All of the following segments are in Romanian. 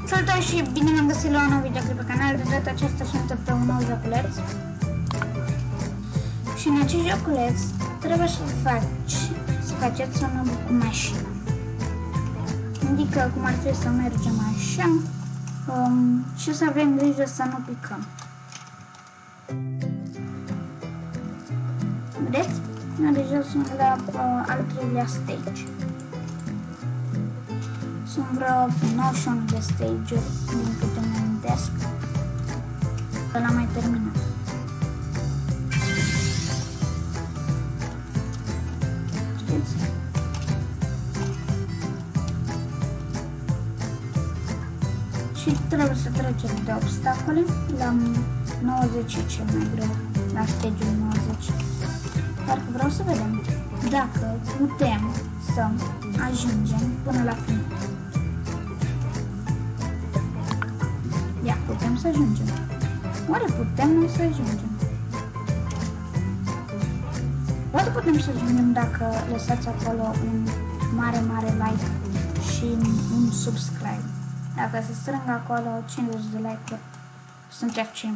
Salutare și bine v-am găsit la un nou videoclip pe canal. De data aceasta sunt pe un nou joculeț. Și în acest joculeț trebuie să faceți o nouă cu mașina. Indică cum ar trebui să mergem așa și să avem grijă să nu picăm. Vedeți? Deja sunt la al treilea stage. Sunt vreo 91 de stage-uri din câte îmi amintesc, că l-am mai terminat. Știți? Și trebuie să trecem de obstacole. La 90 e cel mai greu, la stage-ul 90. Dar vreau să vedem dacă putem să ajungem până la final. Ia, putem să ajungem. Oare putem noi să ajungem? Oare putem să ajungem dacă lăsați acolo un mare like și un subscribe. Dacă se strâng acolo 50 de like-uri, sunt FCM.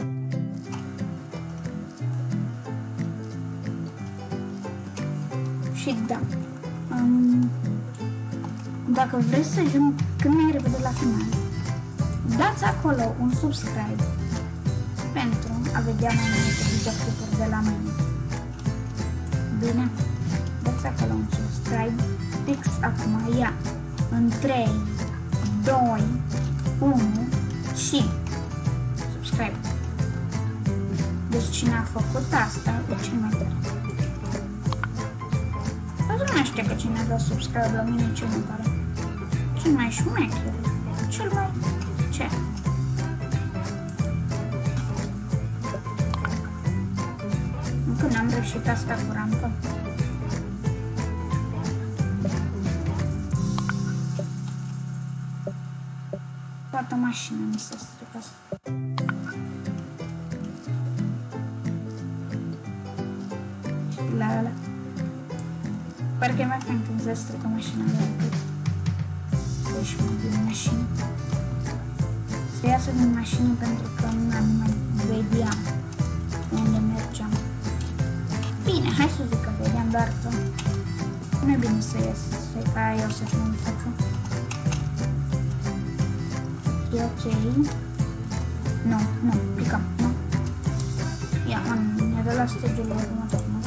Și da, dacă vreți să ajung cât mai repede la final, dați acolo un subscribe pentru a vedea mai multe videoclipuri de la mine. Bine? Dați acolo un subscribe fix acum, ia, în 3, 2, 1 și subscribe. Deci cine a făcut asta e cel mai tare. Nu mai știu că cine a dat subscribe la mine e cel mai tare. Cel mai șmecher. Cel mai... ce? Încă n-am reușit asta cu rampă. Toată mașina mi se strică. Și la ăla. Parcă e mai fain când se strică mașina de altă. Deci mă din mașină. Să iasă din mașină pentru că nu mai vedeam unde mergeam. Bine, hai să zic că vedeam, doar că nu e bine să ies, ca eu să fiu în față. E ok. Nu, plicăm, nu. Ia, ne dă la stage-ul următor, nu?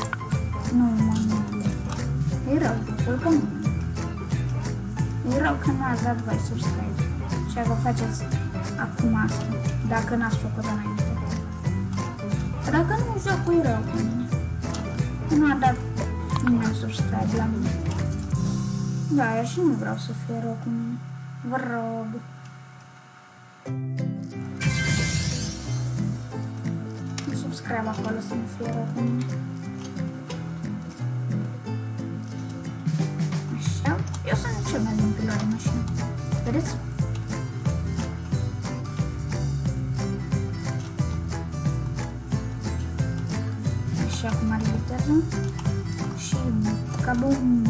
Nu. E rău, că nu. E rău că nu ați dat voi subscribe și că faceți acum asta, dacă n-ați făcut înainte. Dacă nu, jocul e rău cu mine. Nu a dat nimeni subscribe la mine. Da, eu și nu vreau să fie rău cu mine. Vă rog. Subscribe acolo să nu fie rău cu mine. Eu sunt cel mai bun pilot de mașină. Vedeți? Și acum are viteză. Și cabum.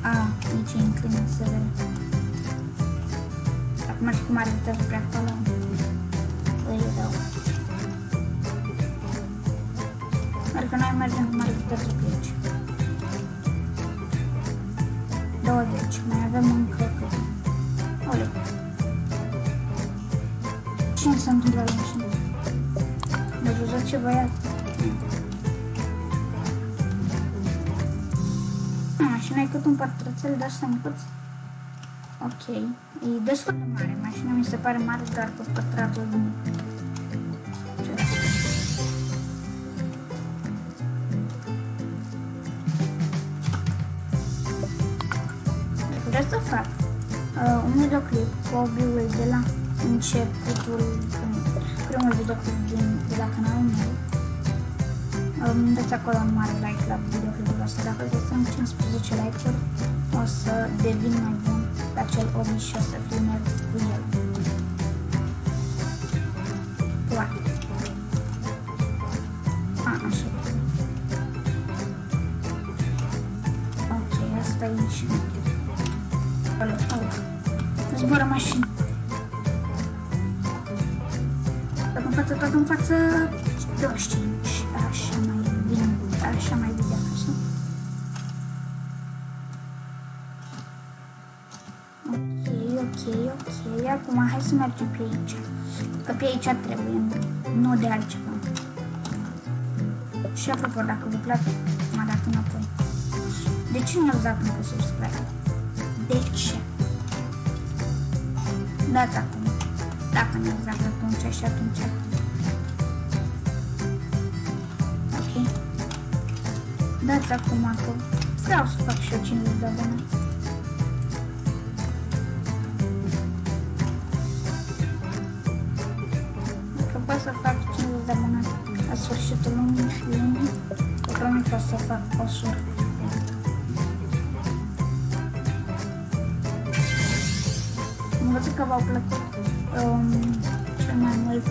Aici e inclinat severă. Acum și cum are viteză pe acolo. Îi rău. Dar că noi mergem cu mare viteză pe aici. 20, mai avem încă cât? Oleu. Cine s-a întâmplat la mașină? Ne-a văzut ce băiat? Mașina e cât un pătrățel de ăsta micuț. Ok, e destul de mare. Mașina mi se pare mare, dar cu pătratul mic. Vreau să fac un videoclip cu obiul de la începutul, primul videoclip de la canalul meu. Dați acolo un mare like la videoclipul ăsta. Dacă găsim 15 like-uri, o să devin mai bun pe acel obi și o să filmez cu el. Poate. Așa. Ok, asta e și... Zboară mașina. față, tot în față. 25. Așa mai bine, așa mai bine, așa. Ok. Acum hai să mergem pe aici. Că pe aici trebuie, nu de altceva. Și apropo, dacă vă place, mă dați înapoi. De ce nu ați dat încă subscribe? De ce? Dați acum. Dacă nu ați dat atunci și atunci. Ok? Dați acum că vreau să fac și eu 50 de abonați. Dacă pot să fac 50 de abonați la sfârșitul lunii, vă promit că o să fac o surpriză. Am văzut că v-au plăcut cel mai mult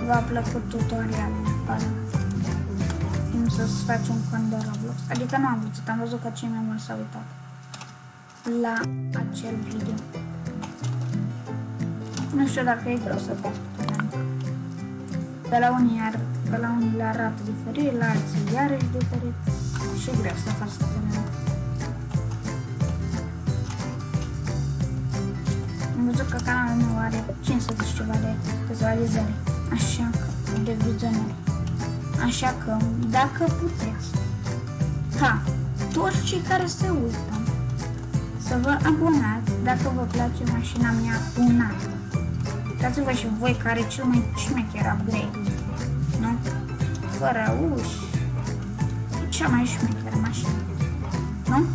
v-a plăcut tutorialul ăla. Cum să-ți faci un cont de Roblox. Adică nu am văzut, am văzut că cei mai mulți s-au uitat la acel video. Nu știu dacă e greu să faci tutorialul. Pe la unii le arată diferit, la alții iarăși diferit și e greu să faci tutorialul. Am văzut că canalul meu are 500 și ceva de vizualizări, așa că, de vizionări. Așa că, dacă puteți, ca toți cei care se uită, să vă abonați dacă vă place mașina mea tunată. Dați-vă și voi care e cel mai șmecher upgrade, nu? Fără uși, e cea mai șmecheră mașină, nu?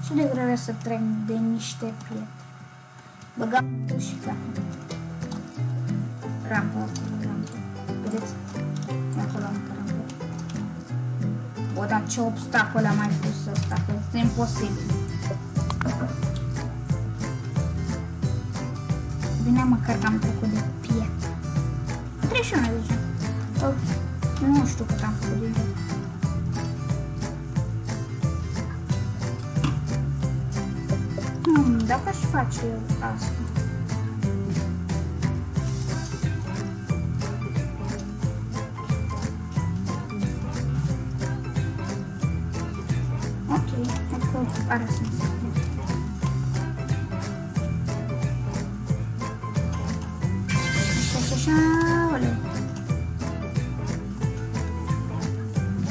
Și de greu să trec de niște pietre. Băgam și gata. Rampă acolo, rampă. Vedeți? Acolo încă rampă. Bă, dar ce obstacole am mai pus ăsta, că este imposibil. Bine, măcar că am trecut de pietre. 31 deja. Nu știu cât am făcut deja. Dacă aș face eu asta. Ok, dacă are sens. Așa, oleu.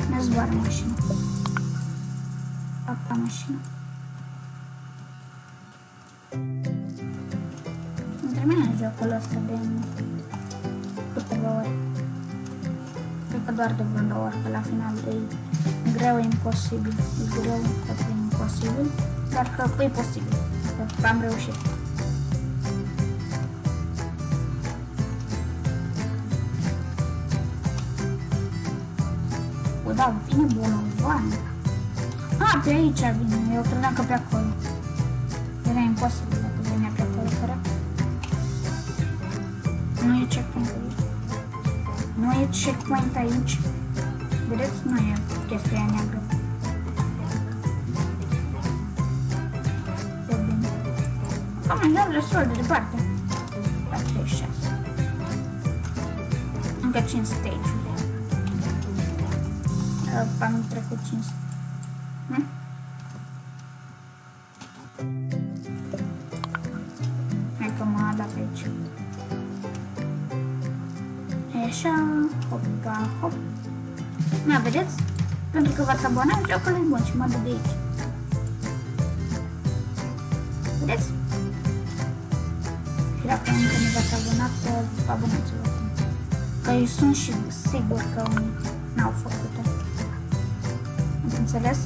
Ne zboară mașina. Fac mașina. Jocul ăsta de câteva ori. Cred că doar de vreo 2 ori, că la final e greu, imposibil. E greu, că e imposibil, dar că e posibil. Că am reușit. O, da, vine bolovan. Pe aici vine, eu credeam că pe acolo. Era imposibil dacă venea pe acolo, corect? Nu e checkpoint aici. Nu e checkpoint aici. Vedeți? Nu e chestia neagră. E bine. Am ajuns destul de departe. La 36. Încă 5 stage-uri. Am trecut 5. Hai că mă ada pe aici. Așa, hopa, hop. Na, vedeți? Pentru că v-ați abonat, jocul e bun și mă dă de aici. Vedeți? Și dacă încă nu v-ați abonat, abonați-vă. Că eu sunt și sigur că unii n-au făcut-o. Ați înțeles?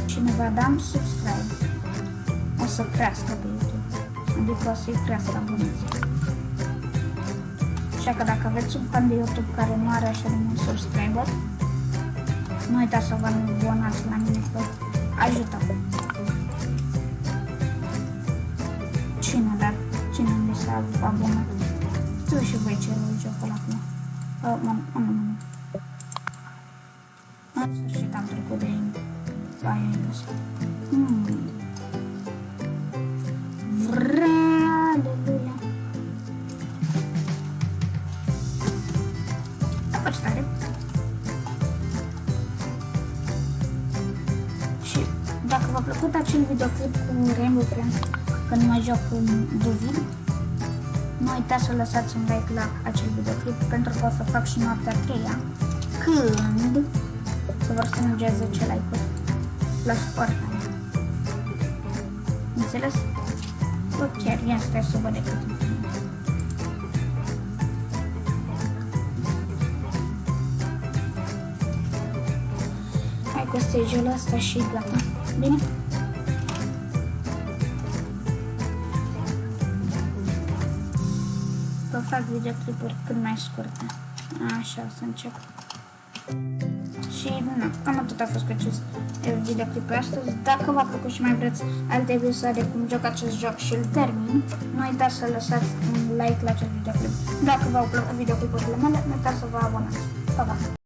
Și ne va da subscribe. O să crească pe YouTube. Adică o să-i crească abonații. Așa că dacă aveți un cont de YouTube care nu are așa de mulți subscriber, nu uitați să vă abonați la mine, că ajută. Cine nu s-a abonat? Știu și voi ce rău jocul acum. În sfârșit am trecut de aia Aleluia. A fost tare. Și dacă v-a plăcut acel videoclip cu Rainbow Friends când mai joc cu David, nu uitați să lăsați un like la acel videoclip, pentru că o să fac și noaptea 3-a când să vor strânge 10 like-uri la suportarea. Înțeles? Bă, chiar ia stai să văd de cât timp. Hai cu stage-ul ăsta și gata. Bine? Vă fac videoclipuri cât mai scurte. Așa, o să încep. Și nu, cam atât a fost cu acest videoclip astăzi. Dacă v-a plăcut și mai vreți alte episoade cum joc acest joc și îl termin, nu uitați să lăsați un like la acest videoclip. Dacă v-au plăcut videoclipurile mele, nu uitați să vă abonați. Pa, pa!